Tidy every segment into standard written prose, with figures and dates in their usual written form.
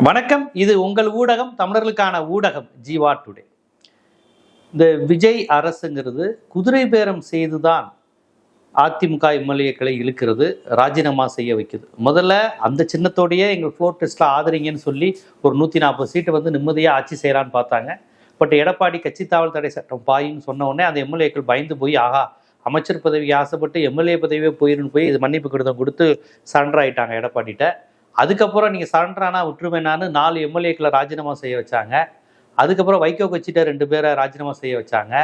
வணக்கம். இது உங்கள் ஊடகம், தமிழர்களுக்கான ஊடகம் ஜீவா டுடே. இந்த விஜய் அரசுங்கிறது குதிரை பேரம் செய்துதான் அதிமுக எம்எல்ஏக்களை இழுக்கிறது, ராஜினாமா செய்ய வைக்குது. முதல்ல அந்த சின்னத்தோடையே எங்கள் ஃப்ளோர் டெஸ்ட்ல ஆதரிங்கன்னு சொல்லி ஒரு 140 சீட்டு வந்து நிம்மதியாக ஆட்சி செய்யலான்னு பார்த்தாங்க. பட் எடப்பாடி கட்சி தாவல் தடை சட்டம் பாயின்னு சொன்ன உடனே அந்த எம்எல்ஏக்கள் பயந்து போய் ஆகா அமைச்சர் பதவிக்கு ஆசைப்பட்டு எம்எல்ஏ பதவியே போய் இது மன்னிப்பு கடிதம் கொடுத்து சரண்டர் ஆயிட்டாங்க எடப்பாடிட்ட. அதுக்கப்புறம் நீங்கள் சரண்டரானா விட்டுருவேனான்னு 4 எம்எல்ஏக்களை ராஜினாமா செய்ய வச்சாங்க. அதுக்கப்புறம் வைகோ கட்சிட்ட 2 பேரை ராஜினாமா செய்ய வச்சாங்க,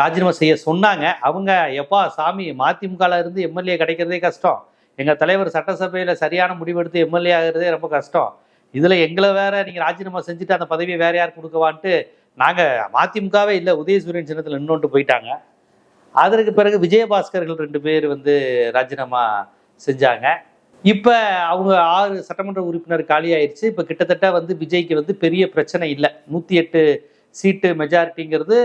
ராஜினாமா செய்ய சொன்னாங்க. அவங்க எப்பா சாமி மதிமுகவில் இருந்து எம்எல்ஏ கிடைக்கிறதே கஷ்டம், எங்கள் தலைவர் சட்டசபையில் சரியான முடிவெடுத்து எம்எல்ஏ ஆகிறதே ரொம்ப கஷ்டம், இதில் எங்களை வேற நீங்கள் ராஜினாமா செஞ்சுட்டு அந்த பதவியை வேற யார் கொடுக்கவான்ட்டு நாங்கள் மதிமுகவே இல்லை உதயசூரியன் சின்னத்தில் நின்றுட்டு போயிட்டாங்க. அதற்கு பிறகு விஜயபாஸ்கர்கள் 2 பேர் வந்து ராஜினாமா செஞ்சாங்க. இப்போ அவங்க 6 சட்டமன்ற உறுப்பினர் காலி ஆயிடுச்சு. இப்போ கிட்டத்தட்ட வந்து விஜய்க்கு வந்து பெரிய பிரச்சனை இல்லை. 108 சீட்டு மெஜாரிட்டிங்கிறது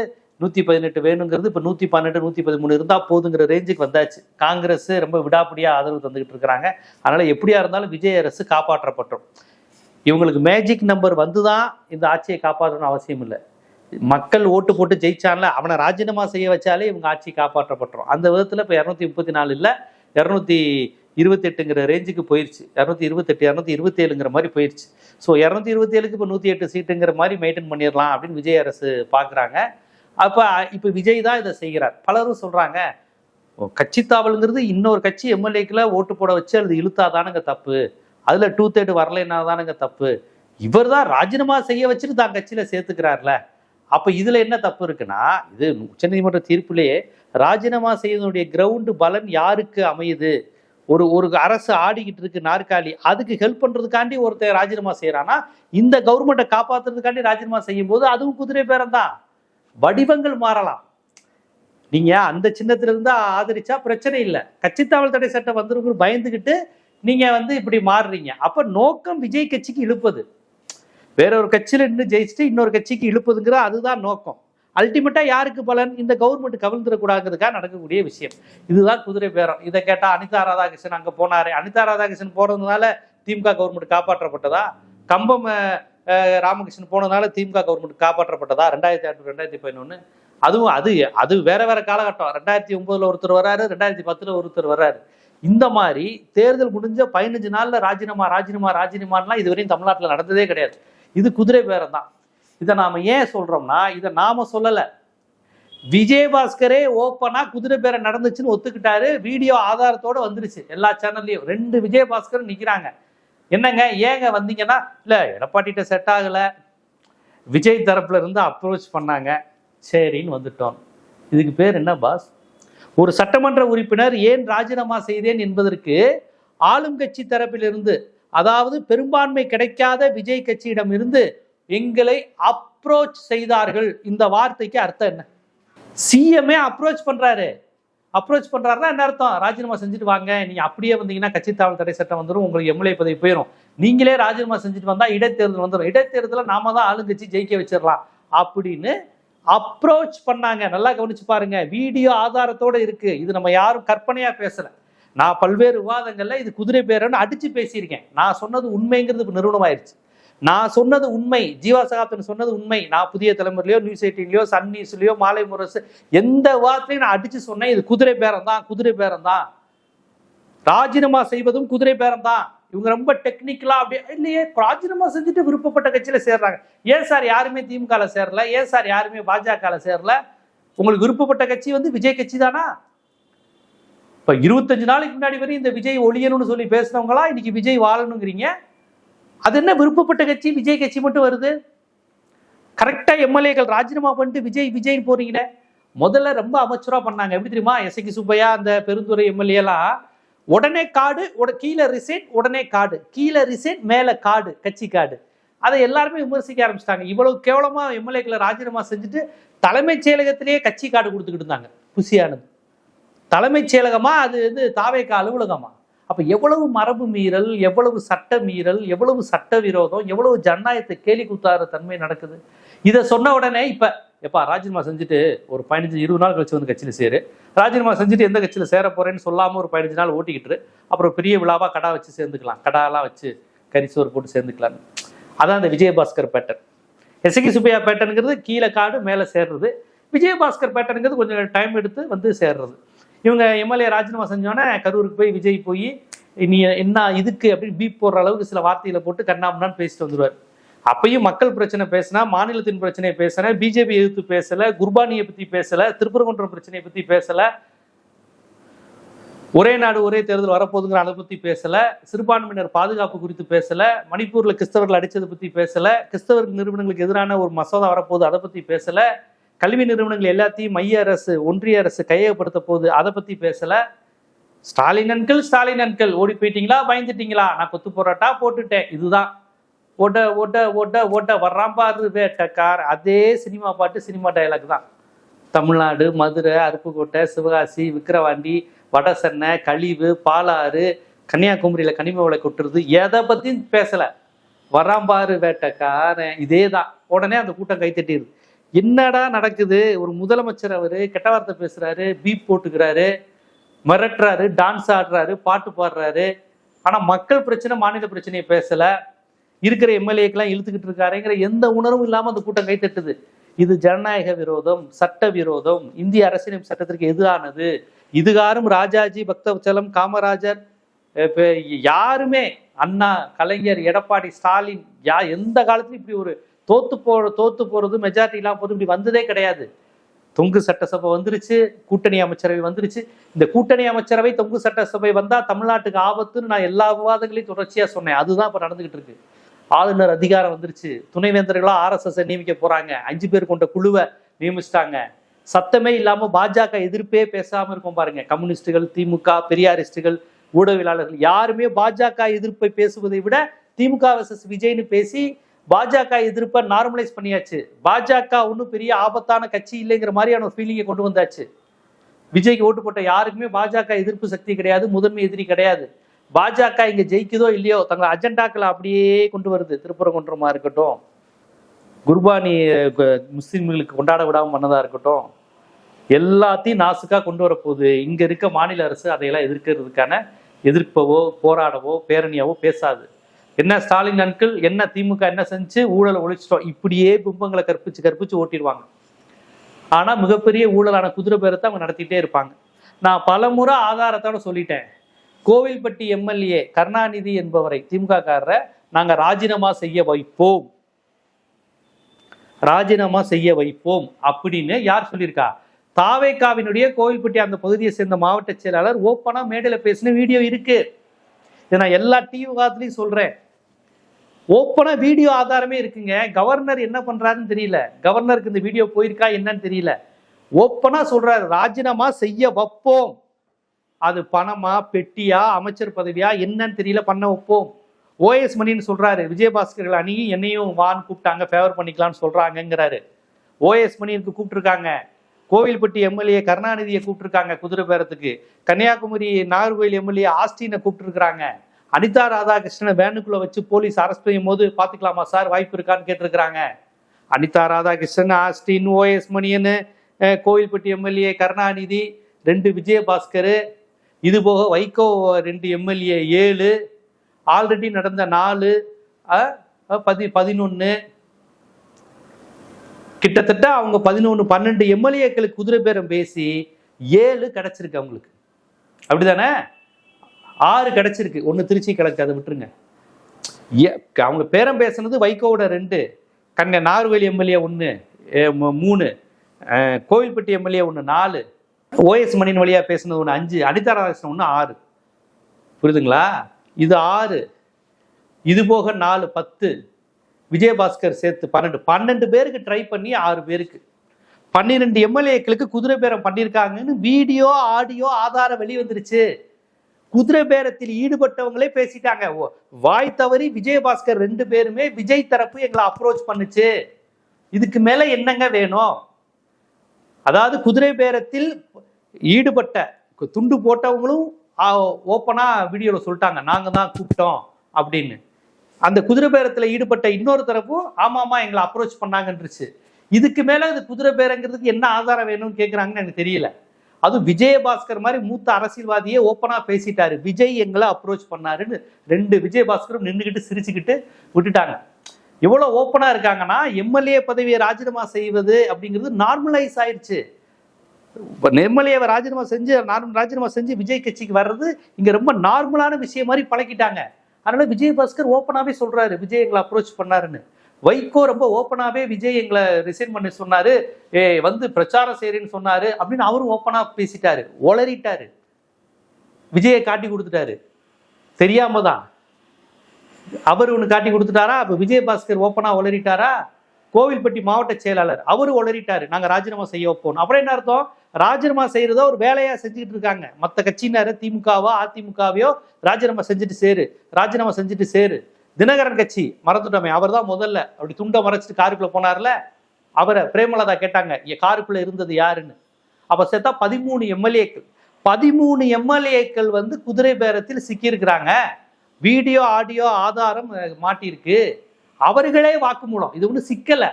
118 வேணுங்கிறது இப்போ 112 113 இருந்தால் போதுங்கிற ரேஞ்சுக்கு வந்தாச்சு. காங்கிரஸ் ரொம்ப விடாப்பிடியாக ஆதரவு தந்துக்கிட்டு இருக்கிறாங்க. அதனால் எப்படியா இருந்தாலும் விஜய் அரசு காப்பாற்றப்பட்டோம். இவங்களுக்கு மேஜிக் நம்பர் வந்து தான் இந்த ஆட்சியை காப்பாற்றணும் அவசியம் இல்லை. மக்கள் ஓட்டு போட்டு ஜெயிச்சான்ல அவனை ராஜினாமா செய்ய வச்சாலே இவங்க ஆட்சி காப்பாற்றப்பட்டோம். அந்த விதத்தில் இப்போ 234 இல்லை 228ங்கிற ரேஞ்சுக்கு போயிடுச்சு. 228 227ங்கிற மாதிரி போயிடுச்சு. ஸோ 227க்கு இப்போ 108 சீட்டுங்கிற மாதிரி மெயின்டைன் பண்ணிடலாம் அப்படின்னு விஜய் அரசு பார்க்குறாங்க. இப்போ விஜய் தான் இதை செய்கிறார். பலரும் சொல்கிறாங்க கட்சி தாவலுங்கிறது இன்னொரு கட்சி எம்எல்ஏக்களை ஓட்டு போட வச்சு அது இழுத்தாதானுங்க தப்பு, அதில் 2/3 வரலைன்னா தானுங்க தப்பு, இவர் தான் ராஜினாமா செய்ய வச்சுட்டு தான் கட்சியில் சேர்த்துக்கிறார்ல, அப்போ இதில் என்ன தப்பு இருக்குன்னா, இது உச்சநீதிமன்ற தீர்ப்புலேயே ராஜினாமா செய்வதனுடைய கிரவுண்டு பலன் யாருக்கு அமையுது, ஒரு அரசு ஆடிக்கிட்டு இருக்கு நாற்காலி, அதுக்கு ஹெல்ப் பண்றதுக்காண்டி ஒருத்தர் ராஜினாமா செய்யறானா, இந்த கவர்மெண்ட்டை காப்பாத்துறதுக்காண்டி ராஜினாமா செய்யும் போது அதுவும் குதிரை பேரம் தான். வடிவங்கள் மாறலாம். நீங்க அந்த சின்னத்துல இருந்து ஆதரிச்சா பிரச்சனை இல்லை, கட்சி தாவல் தடை சட்டம் வந்துருக்கு பயந்துகிட்டு நீங்க வந்து இப்படி மாறுறீங்க. அப்ப நோக்கம் விஜய் கட்சிக்கு இழுப்பது, வேற ஒரு கட்சியில நின்று ஜெயிச்சுட்டு இன்னொரு கட்சிக்கு இழுப்பதுங்கிற அதுதான் நோக்கம். அல்டிமேட்டா யாருக்கு பலன், இந்த கவர்மெண்ட் கவிழ்ந்துடக்கூடாதுக்காக நடக்கக்கூடிய விஷயம். இதுதான் குதிரை பேரம். இதை கேட்டா அனிதா ராதாகிருஷ்ணன் அங்க போனாரு, அனிதா ராதாகிருஷ்ணன் போனதுனால திமுக கவர்மெண்ட் காப்பாற்றப்பட்டதா, கம்பம் ராமகிருஷ்ணன் போனதுனால திமுக கவர்மெண்ட் காப்பாற்றப்பட்டதா 2008 2011? அதுவும் அது வேற வேற காலகட்டம். 2009 ஒருத்தர் வர்றாரு, 2010 ஒருத்தர் வர்றாரு. இந்த மாதிரி தேர்தல் முடிஞ்ச 15 நாள்ல ராஜினாமாலாம் இதுவரையும் தமிழ்நாட்டில் நடந்ததே கிடையாது. இது குதிரை பேரம் தான். இதை நாம ஏன் சொல்றோம்னா, இதை நாம சொல்லல, விஜயபாஸ்கரே ஓப்பனா குதிரை பேரம் நடந்துச்சுன்னு ஒத்துக்கிட்டாரு. வீடியோ ஆதாரத்தோட வந்துருச்சு எல்லா சேனல்லையும். 2 விஜயபாஸ்கர் நிக்கிறாங்க. என்னங்க ஏங்க வந்தீங்கன்னா, இல்ல எடப்பாடிட்ட செட் ஆகல, விஜய் தரப்புல இருந்து அப்ரோச் பண்ணாங்க, சரின்னு வந்துட்டோம். இதுக்கு பேர் என்ன பாஸ்? ஒரு சட்டமன்ற உறுப்பினர் ஏன் ராஜினாமா செய்தேன் என்பதற்கு ஆளும் கட்சி தரப்பிலிருந்து, அதாவது பெரும்பான்மை கிடைக்காத விஜய் கட்சியிடம் இருந்து எங்களை அப்ரோச் செய்தார்கள். இந்த வார்த்தைக்கு அர்த்தம் என்ன? சிஎம்ஏ அப்ரோச் பண்றாருன்னா என்ன அர்த்தம்? ராஜினாமா செஞ்சுட்டு வாங்க, நீங்க அப்படியே வந்தீங்கன்னா கட்சி தாவல் தடை சட்டம் வந்துடும், உங்களுக்கு எம்எல்ஏ பதவி போயிடும், நீங்களே ராஜினாமா செஞ்சுட்டு வந்தா இடைத்தேர்தல் வந்துடும், இடைத்தேர்தலில் நாம தான் ஆளுங்கட்சி ஜெயிக்க வச்சிடலாம் அப்படின்னு அப்ரோச் பண்ணாங்க. நல்லா கவனிச்சு பாருங்க, வீடியோ ஆதாரத்தோட இருக்கு. இது நம்ம யாரும் கற்பனையா பேசல. நான் பல்வேறு விவாதங்கள்ல இது குதிரை பேரன்னு அடிச்சு பேசியிருக்கேன். நான் சொன்னது உண்மைங்கிறது இப்போ நிறுவனம் ஆயிடுச்சு. நான் சொன்னது உண்மை, ஜீவா சகாப்தன் சொன்னது உண்மை. நான் புதிய தலைமுறையிலையோ நியூஸ் 18லயோ சன் நியூஸ்லயோ மாலை முரசு எந்த வார்த்தையும் நான் அடிச்சு சொன்னேன், இது குதிரை பேரம் தான். ராஜினாமா செய்வதும் குதிரை பேரம் தான். இவங்க ரொம்ப டெக்னிக்கலா அப்படியே இல்லையே, ராஜினாமா செஞ்சுட்டு விருப்பப்பட்ட கட்சியில சேர்றாங்க. ஏன் சார் யாருமே திமுக சேரல, ஏன் சார் யாருமே பாஜக சேரல? உங்களுக்கு விருப்பப்பட்ட கட்சி வந்து விஜய் கட்சி தானா? இப்ப 25 நாளைக்கு முன்னாடி வரையும் இந்த விஜய் ஒழியணும்னு சொல்லி பேசினவங்களா இன்னைக்கு விஜய் வாழணுங்கிறீங்க? அது என்ன விருப்பப்பட்ட கட்சி? விஜய் கட்சி மட்டும் வருது. கரெக்டா எம்எல்ஏக்கள் ராஜினாமா பண்ணிட்டு விஜய் போறீங்களே. முதல்ல ரொம்ப அமைச்சரா பண்ணாங்க. எப்படி தெரியுமா? எஸ்ஐக்கு சுப்பையா அந்த பெருந்துறை எம்எல்ஏ எல்லாம் உடனே காடு, கீழே ரிசைன், உடனே காடு, கீழே ரிசைன், மேல காடு, கட்சி காடு. அதை எல்லாருமே விமர்சிக்க ஆரம்பிச்சிட்டாங்க. இவ்வளவு கேவலமா எம்எல்ஏக்களை ராஜினாமா செஞ்சுட்டு தலைமைச் செயலகத்திலேயே கட்சி காடு கொடுத்துக்கிட்டு இருந்தாங்க. குசியானது தலைமைச் செயலகமா, அது வந்து தாவேகா அலுவலகமா? அப்ப எவ்வளவு மரபு மீறல், எவ்வளவு சட்ட மீறல், எவ்வளவு சட்ட விரோதம், எவ்வளவு ஜனநாயகத்தை கேலி கூத்தார தன்மை நடக்குது. இதை சொன்ன உடனே எப்பா ராஜினாமா செஞ்சுட்டு ஒரு 15-20 நாள் கழிச்சு வந்து கட்சியில சேரு, ராஜினாமா செஞ்சுட்டு எந்த கட்சியில சேர போறேன்னு சொல்லாம ஒரு 15 நாள் ஓட்டிக்கிட்டு அப்புறம் பெரிய விழாவா கடா வச்சு சேர்ந்துக்கலாம், கடாலாம் வச்சு கரிசோறு போட்டு சேர்ந்துக்கலாம். அதான் அந்த விஜயபாஸ்கர் பேட்டர்ன். எஸ்கே சுப்பையா பேட்டர்னுங்கிறது கீழே காடு மேலே சேர்றது, விஜயபாஸ்கர் பேட்டர்னுங்கிறது கொஞ்சம் டைம் எடுத்து வந்து சேர்றது. இவங்க எம்எல்ஏ ராஜினாமா செஞ்சோன்னே கரூருக்கு போய் விஜய் போய் நீ என்ன இதுக்கு அப்படின்னு பீப் போடுற அளவுக்கு சில வார்த்தைகளை போட்டு கண்ணாமண்ணான்னு பேசிட்டு வந்துடுவார். அப்பயும் மக்கள் பிரச்சனை பேசினா, மாநிலத்தின் பிரச்சனையை பேசினா, பிஜேபி எதிர்த்து பேசல, குர்பானியை பத்தி பேசல, திருப்பரங்குன்றம் பிரச்சனையை பத்தி பேசல, ஒரே நாடு ஒரே தேர்தல் வரப்போகுதுங்கிற அதை பத்தி பேசல, சிறுபான்மையினர் பாதுகாப்பு குறித்து பேசல, மணிப்பூர்ல கிறிஸ்தவர்கள் அடிச்சதை பத்தி பேசல, கிறிஸ்தவர் நிறுவனங்களுக்கு எதிரான ஒரு மசோதா வரப்போகுது அதை பத்தி பேசல, கல்வி நிறுவனங்கள் எல்லாத்தையும் மைய அரசு ஒன்றிய அரசு கையகப்படுத்த போகுது அதை பத்தி பேசல. ஸ்டாலின் அன்கள் ஓடி போயிட்டீங்களா, பயந்துட்டீங்களா, நான் கொத்து போராட்டா போட்டுட்டேன், இதுதான் ஓட்ட ஓட்ட ஓட்ட ஓட்ட வர்றான் பாரு வேட்டக்கார். அதே சினிமா பாட்டு, சினிமா டயலாக் தான். தமிழ்நாடு, மதுரை, அருப்புக்கோட்டை, சிவகாசி, விக்கிரவாண்டி, வடசென்னை, கழிவு, பாலாறு, கன்னியாகுமரியில கனிம வளை கொட்டுறது, எதை பத்தியும் பேசல. வர்றான் பாரு வேட்டக்காரன், இதே தான். உடனே அந்த கூட்டம் கைத்தட்டிடுது. என்னடா நடக்குது? ஒரு முதலமைச்சர் அவரு கெட்ட வார்த்தை பேசுறாரு, பீப் போட்டுக்கிறாரு, மிரட்டுறாரு, டான்ஸ் ஆடுறாரு, பாட்டு பாடுறாரு. ஆனா மக்கள் பிரச்சனை, மாநில பிரச்சனையை பேசல. இருக்கிற எம்எல்ஏக்கெல்லாம் இழுத்துக்கிட்டு இருக்காருங்கிற எந்த உணர்வும் இல்லாம அந்த கூட்டம் கைத்தட்டுது. இது ஜனநாயக விரோதம், சட்ட விரோதம், இந்திய அரசியலமைப்பு சட்டத்திற்கு எதிரானது. இதுகாரும் ராஜாஜி, பக்தவச்சலம், காமராஜர், யாருமே, அண்ணா, கலைஞர், எடப்பாடி, ஸ்டாலின், எந்த காலத்திலும் இப்படி ஒரு தோத்து போறது, மெஜாரிட்டி இல்லாம போது இப்படி வந்ததே கிடையாது. தொங்கு சட்டசபை வந்துருச்சு, கூட்டணி அமைச்சரவை வந்துருச்சு. இந்த கூட்டணி அமைச்சரவை, தொங்கு சட்டசபை வந்தா தமிழ்நாட்டுக்கு ஆபத்துன்னு நான் எல்லா விவாதங்களையும் தொடர்ச்சியா சொன்னேன். அதுதான் இப்ப நடந்துகிட்டு இருக்கு. ஆளுநர் அதிகாரம் வந்துருச்சு, துணைவேந்தர்களா RSS நியமிக்க போறாங்க, 5 பேர் கொண்ட குழுவை நியமிச்சிட்டாங்க. சத்தமே இல்லாம பாஜக எதிர்ப்பே பேசாம இருக்கும் பாருங்க. கம்யூனிஸ்டுகள், திமுக, பெரியாரிஸ்டுகள், ஊடகவியலாளர்கள் யாருமே பாஜக எதிர்ப்பை பேசுவதை விட திமுக வெர்சஸ் விஜய்னு பேசி பாஜக எதிர்ப்பை நார்மலைஸ் பண்ணியாச்சு. பாஜக ஒன்றும் பெரிய ஆபத்தான கட்சி இல்லைங்கிற மாதிரியான ஒரு ஃபீலிங்கை கொண்டு வந்தாச்சு. விஜய்க்கு ஓட்டு போட்ட யாருக்குமே பாஜக எதிர்ப்பு சக்தி கிடையாது, முதன்மை எதிரி கிடையாது. பாஜக இங்க ஜெயிக்குதோ இல்லையோ தங்கள் அஜெண்டாக்களை அப்படியே கொண்டு வருது. திருப்பரங்குன்றமா இருக்கட்டும், குர்பானி முஸ்லிம்களுக்கு கொண்டாட விடாம பண்ணதா இருக்கட்டும், எல்லாத்தையும் நாசுக்கா கொண்டு வரப்போகுது. இங்க இருக்க மாநில அரசு அதையெல்லாம் எதிர்க்கிறதுக்கான எதிர்ப்பவோ போராடவோ பேரணியாவோ பேசாது. என்ன ஸ்டாலின் அன்கிள், என்ன திமுக என்ன செஞ்சு ஊழலை ஒழிச்சிட்டோம், இப்படியே பிம்பங்களை கற்பிச்சு ஓட்டிடுவாங்க. ஆனா மிகப்பெரிய ஊழலான குதிரை பேரத்தை அவங்க நடத்திட்டே இருப்பாங்க. நான் பலமுறை ஆதாரத்தோட சொல்லிட்டேன். கோவில்பட்டி எம்எல்ஏ கருணாநிதி என்பவரை, திமுக காரரை, நாங்க ராஜினாமா செய்ய வைப்போம் அப்படின்னு யார் சொல்லியிருக்கா? தாவேகாவினுடைய கோவில்பட்டி அந்த பகுதியை சேர்ந்த மாவட்ட செயலாளர் ஓப்பனா மேடையில பேசின வீடியோ இருக்கு. இதை நான் எல்லா டிவி காலத்துலயும் சொல்றேன். ஓப்பனா வீடியோ ஆதாரமே இருக்குங்க. கவர்னர் என்ன பண்றாருன்னு தெரியல, கவர்னருக்கு இந்த வீடியோ போயிருக்கா என்னன்னு தெரியல. ஓப்பனா சொல்றாரு, ராஜினாமா செய்ய வைப்போம். அது பணமா, பெட்டியா, அமைச்சர் பதவியா என்னன்னு தெரியல, பண்ண வைப்போம். OS மணின்னு சொல்றாரு, விஜயபாஸ்கர்கள் அணியும் என்னையும் வான்னு கூப்பிட்டாங்க, ஃபேவர் பண்ணிக்கலாம்னு சொல்றாங்கிறாரு. OS மணிக்கு கூப்பிட்டுருக்காங்க. கோவில்பட்டி எம்எல்ஏ கருணாநிதியை கூப்பிட்டுருக்காங்க குதிரை பேரத்துக்கு. கன்னியாகுமரி நாகர்கோவில் எம்எல்ஏ ஆஸ்டினை கூப்பிட்டுருக்காங்க. அனிதா ராதாகிருஷ்ணனை வேனுக்குள்ள வச்சு போலீஸ் அரெஸ்ட் செய்யும் போது பாத்துக்கலாமா சார், வாய்ப்பு இருக்கான்னு கேட்டிருக்கிறாங்க. Anitha Radhakrishnan, Austin, OS Maniyan, Kovilpatti MLA Karunanidhi 2, Vijayabaskar, இது போக வைகோ 2 எம்எல்ஏ 7, ஆல்ரெடி நடந்த 4, 11, கிட்டத்தட்ட அவங்க 11, 12 எம்எல்ஏக்களுக்கு குதிரை பேரம் பேசி 7 கிடைச்சிருக்கு அவங்களுக்கு. அப்படிதானே? 6 கிடைச்சிருக்கு, 1 திருச்சி கிழக்கு, அதை விட்டுருங்க. அவங்க பேரம் பேசுனது வைகோவோட 2, Nagercoil MLA 1, 3, Kovilpatti MLA 1, 4, OS மணியின் வழியா பேசுனது 1, 5, அனிதா ராதாகிருஷ்ணன் 1, 6. புரியுதுங்களா? இது 6, இது போக 4, 10, விஜயபாஸ்கர் சேர்த்து 12 பேருக்கு ட்ரை பண்ணி 6 பேருக்கு 12 எம்எல்ஏக்களுக்கு குதிரை பேரம் பண்ணியிருக்காங்கன்னு வீடியோ ஆடியோ ஆதாரம் வெளிவந்துருச்சு. குதிரை பேரத்தில் ஈடுபட்டவங்களே பேசிட்டாங்க. வாய் தவறி விஜயபாஸ்கர் 2 பேருமே விஜய் தரப்பு எங்களை அப்ரோச் பண்ணுச்சு, இதுக்கு மேல என்னங்க வேணும்? அதாவது குதிரை பேரத்தில் ஈடுபட்ட துண்டு போட்டவங்களும் ஓப்பனா வீடியோல சொல்லிட்டாங்க, நாங்க தான் கூப்பிட்டோம் அப்படின்னு. அந்த குதிரை பேரத்துல ஈடுபட்ட இன்னொரு தரப்பும் ஆமாமா எங்களை அப்ரோச் பண்ணாங்கன்றுச்சு. இதுக்கு மேல இது குதிரை பேரங்கிறதுக்கு என்ன ஆதாரம் வேணும்னு கேட்குறாங்கன்னு எனக்கு தெரியல. அதுவும் விஜயபாஸ்கர் மாதிரி மூத்த அரசியல்வாதியே ஓப்பனா பேசிட்டாரு, விஜய் எங்களை அப்ரோச் பண்ணாருன்னு 2 விஜயபாஸ்கரும் நின்றுக்கிட்டு சிரிச்சுக்கிட்டு விட்டுட்டாங்க. எவ்வளவு ஓப்பனா இருக்காங்கன்னா எம்எல்ஏ பதவியை ராஜினாமா செய்வது அப்படிங்கிறது நார்மலைஸ் ஆயிடுச்சு. எம்எல்ஏவை ராஜினாமா செஞ்சு விஜய் கட்சிக்கு வர்றது இங்க ரொம்ப நார்மலான விஷயம் மாதிரி பழக்கிட்டாங்க. அதனால விஜயபாஸ்கர் ஓப்பனாவே சொல்றாரு விஜய் எங்களை அப்ரோச் பண்ணாருன்னு. வைகோ ரொம்ப ஓப்பனாவே விஜய் எங்களை ரிசைன் பண்ண சொன்னாரு, வந்து பிரச்சாரம் செய்யறேன்னு சொன்னாரு அப்படின்னு அவரும் ஓப்பனா பேசிட்டாரு, ஒளறிட்டாரு, விஜயை காட்டி கொடுத்துட்டாரு. தெரியாம தான் அவர் ஒன்று காட்டி கொடுத்துட்டாரா? அப்ப விஜயபாஸ்கர் ஓப்பனா ஒளறிட்டாரா? கோவில்பட்டி மாவட்ட செயலாளர் அவரு ஒளறிட்டாரு, நாங்க ராஜினாமா செய்ய வைப்போம். அப்புறம் என்ன அர்த்தம்? ராஜினாமா செய்யறதோ ஒரு வேலையா செஞ்சுட்டு இருக்காங்க. மற்ற கட்சியினர் திமுகவோ அதிமுகவையோ ராஜினாமா செஞ்சுட்டு சேரு. தினகரன் கட்சி மறந்துட்டோமே, அவர் தான் முதல்ல அப்படி துண்டை மறைச்சிட்டு காருக்குள்ள போனார்ல, அவரை பிரேமலதா கேட்டாங்க காருக்குள்ள இருந்தது யாருன்னு. அப்ப சேர்த்தா 13 எம்எல்ஏக்கள் வந்து குதிரை பேரத்தில் சிக்கியிருக்கிறாங்க. வீடியோ ஆடியோ ஆதாரம் மாட்டியிருக்கு. அவர்களே வாக்குமூலம். இது ஒன்றும் சிக்கல.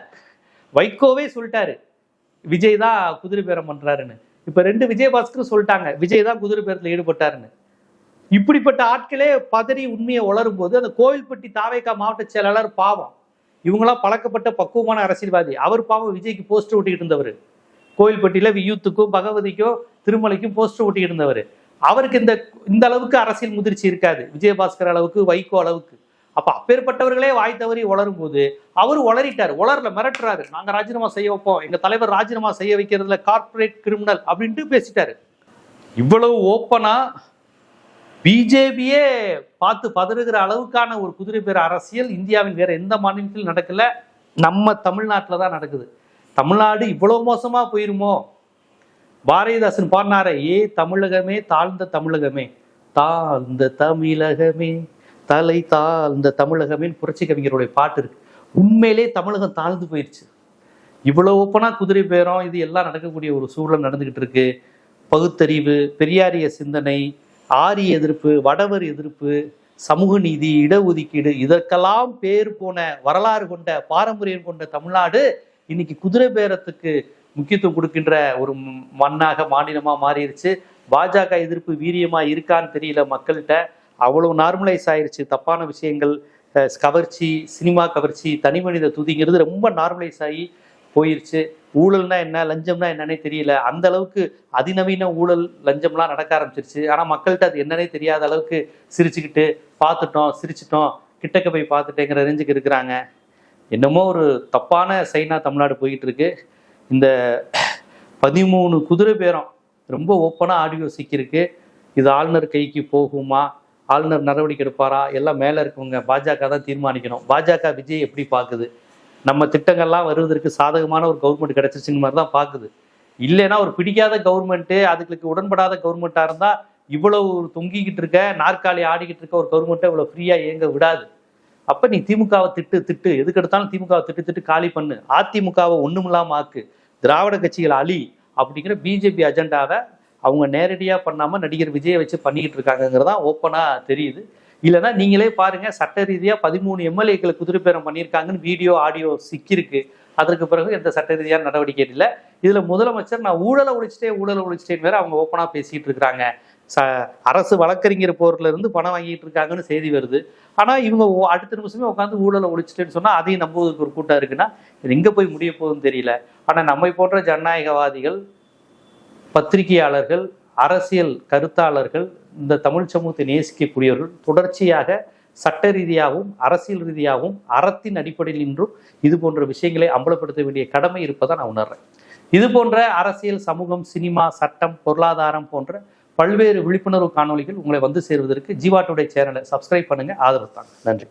வைகோவே சொல்லிட்டாரு விஜய் தான் குதிரை பேரம் பண்றாருன்னு. இப்ப 2 விஜயபாஸ்கரும் சொல்லிட்டாங்க விஜய் தான் குதிரை பேரத்தில் ஈடுபட்டாருன்னு. இப்படிப்பட்ட ஆட்களே பதறி உண்மையை உளரும் போது அந்த கோவில்பட்டி தாவேகா மாவட்ட செயலாளர் பாவம், இவங்களாம் பழக்கப்பட்ட பக்குவமான அரசியல்வாதி. அவர் பாவம் விஜய்க்கு போஸ்டர் ஒட்டிக்கிட்டு இருந்தவர். கோவில்பட்டியில யூத்துக்கும் பகவதிக்கும் திருமலைக்கும் போஸ்டர் ஒட்டிக்கிட்டு இருந்தவர். அவருக்கு இந்த அளவுக்கு அரசியல் முதிர்ச்சி இருக்காது, விஜயபாஸ்கர் அளவுக்கு, வைகோ அளவுக்கு. அப்ப அப்பேற்பட்டவர்களே வாய் தவறி உளரும் போது அவரு உளறிட்டார். உளரல, மிரட்டுறாரு, நாங்க ராஜினாமா செய்ய வைப்போம், எங்க தலைவர் ராஜினாமா செய்ய வைக்கிறதுல கார்பரேட் கிரிமினல் அப்படின்ட்டு பேசிட்டாரு. இவ்வளவு ஓப்பனா பிஜேபியே பார்த்து பதறுகிற அளவுக்கான ஒரு குதிரை பேர அரசியல் இந்தியாவின் வேற எந்த மாநிலத்திலும் நடக்கல, நம்ம தமிழ்நாட்டில் தான் நடக்குது. தமிழ்நாடு இவ்வளவு மோசமா போயிருமோ? பாரதிதாசன் பாடினாரே, தமிழகமே தாழ்ந்த தமிழகமே, தாழ்ந்த தமிழகமே, தலை தாழ்ந்த தமிழகமே புரட்சி கவிஞருடைய பாட்டு இருக்கு. உண்மையிலே தமிழகம் தாழ்ந்து போயிடுச்சு. இவ்வளவு ஓப்பனா குதிரை பேரம் இது எல்லாம் நடக்கக்கூடிய ஒரு சூழல் நடந்துகிட்டு இருக்கு. பகுத்தறிவு, பெரியாரிய சிந்தனை, ஆரிய எதிர்ப்பு, வடவர் எதிர்ப்பு, சமூக நீதி, இடஒதுக்கீடு, இதற்கெல்லாம் பேர் போன வரலாறு கொண்ட பாரம்பரியம் கொண்ட தமிழ்நாடு இன்னைக்கு குதிரை பேரத்துக்கு முக்கியத்துவம் கொடுக்கின்ற ஒரு மண்ணாக மாநிலமா மாறிடுச்சு. பாஜக எதிர்ப்பு வீரியமா இருக்கான்னு தெரியல மக்கள்கிட்ட. அவ்வளவு நார்மலைஸ் ஆயிருச்சு. தப்பான விஷயங்கள், கவர்ச்சி, சினிமா கவர்ச்சி, தனி மனித துதிங்கிறது ரொம்ப நார்மலைஸ் ஆகி போயிருச்சு. ஊழல்னா என்ன, லஞ்சம்னா என்னன்னே தெரியல. அந்த அளவுக்கு அதிநவீன ஊழல் லஞ்சம்லாம் நடக்க ஆரம்பிச்சிருச்சு. ஆனா மக்கள்கிட்ட அது என்னன்னே தெரியாத அளவுக்கு சிரிச்சுக்கிட்டு பார்த்துட்டோம், சிரிச்சிட்டோம், கிட்டக்க போய் பார்த்துட்டேங்கிற ரேஞ்சுக்கு இருக்கிறாங்க. என்னமோ ஒரு தப்பான சைனா தமிழ்நாடு போயிட்டு இருக்கு. இந்த 13 குதிரை பேரம் ரொம்ப ஓப்பனா ஆடியோ சிக்கிருக்கு. இது ஆளுநர் கைக்கு போகுமா, ஆளுநர் நடவடிக்கை எடுப்பாரா, எல்லாம் மேல இருக்கவங்க பாஜக தான் தீர்மானிக்கணும். பாஜக விஜய் எப்படி பாக்குது? நம்ம திட்டங்கள்லாம் வருவதற்கு சாதகமான ஒரு கவர்மெண்ட் கிடைச்சிருச்சுங்க மாதிரி தான் பாக்குது. இல்லைன்னா ஒரு பிடிக்காத கவர்மெண்ட், அதுக்கு உடன்படாத கவர்மெண்டா இருந்தா இவ்வளவு தொங்கிக்கிட்டு இருக்க, நாற்காலி ஆடிக்கிட்டு இருக்க ஒரு கவர்மெண்ட்டை இவ்வளவு ஃப்ரீயா இயங்க விடாது. அப்ப நீ திமுகவை திட்டு எதுக்கு எடுத்தாலும் திமுகவை திட்டு காலி பண்ணு, அதிமுகவை ஒண்ணுமில்லாம ஆக்கு, திராவிட கட்சிகள் அழி அப்படிங்கிற பிஜேபி அஜெண்டாவை அவங்க நேரடியா பண்ணாம நடிகர் விஜயை வச்சு பண்ணிக்கிட்டு இருக்காங்கிறதா ஓப்பனா தெரியுது. இல்லைன்னா நீங்களே பாருங்க, சட்ட ரீதியா 13 எம்எல்ஏக்களை குதிரை பேரம் பண்ணியிருக்காங்கன்னு வீடியோ ஆடியோ சிக்கிருக்கு. அதற்கு பிறகு எந்த சட்ட ரீதியான நடவடிக்கை இல்லை. இதுல முதலமைச்சர் நான் ஊழலை ஒழிச்சிட்டேன்னு வேற அவங்க ஓப்பனா பேசிட்டு இருக்கிறாங்க. அரசு வழக்கறிஞர் போர்ல இருந்து பணம் வாங்கிட்டு இருக்காங்கன்னு செய்தி வருது. ஆனா இவங்க அடுத்த நிமிஷமே உட்காந்து ஊழலை ஒழிச்சிட்டேன்னு சொன்னா அதையும் நம்புவதற்கு ஒரு கூட்டம் இருக்குன்னா இது எங்க போய் முடிய போகுதுன்னு தெரியல. ஆனா நம்மை போன்ற ஜனநாயகவாதிகள், பத்திரிகையாளர்கள், அரசியல் கருத்தாளர்கள், இந்த தமிழ் சமூகத்தை நேசிக்கக்கூடியவர்கள் தொடர்ச்சியாக சட்ட ரீதியாகவும் அரசியல் ரீதியாகவும் அறத்தின் அடிப்படையில் இன்றும் இது போன்ற விஷயங்களை அம்பலப்படுத்த வேண்டிய கடமை இருப்பதை நான் உணர்றேன். இது போன்ற அரசியல், சமூகம், சினிமா, சட்டம், பொருளாதாரம் போன்ற பல்வேறு விழிப்புணர்வு காணொளிகள் உங்களை வந்து சேருவதற்கு ஜீவா டுடே சேனலை சப்ஸ்கிரைப் பண்ணுங்க, ஆதரவு தாங்க. நன்றி.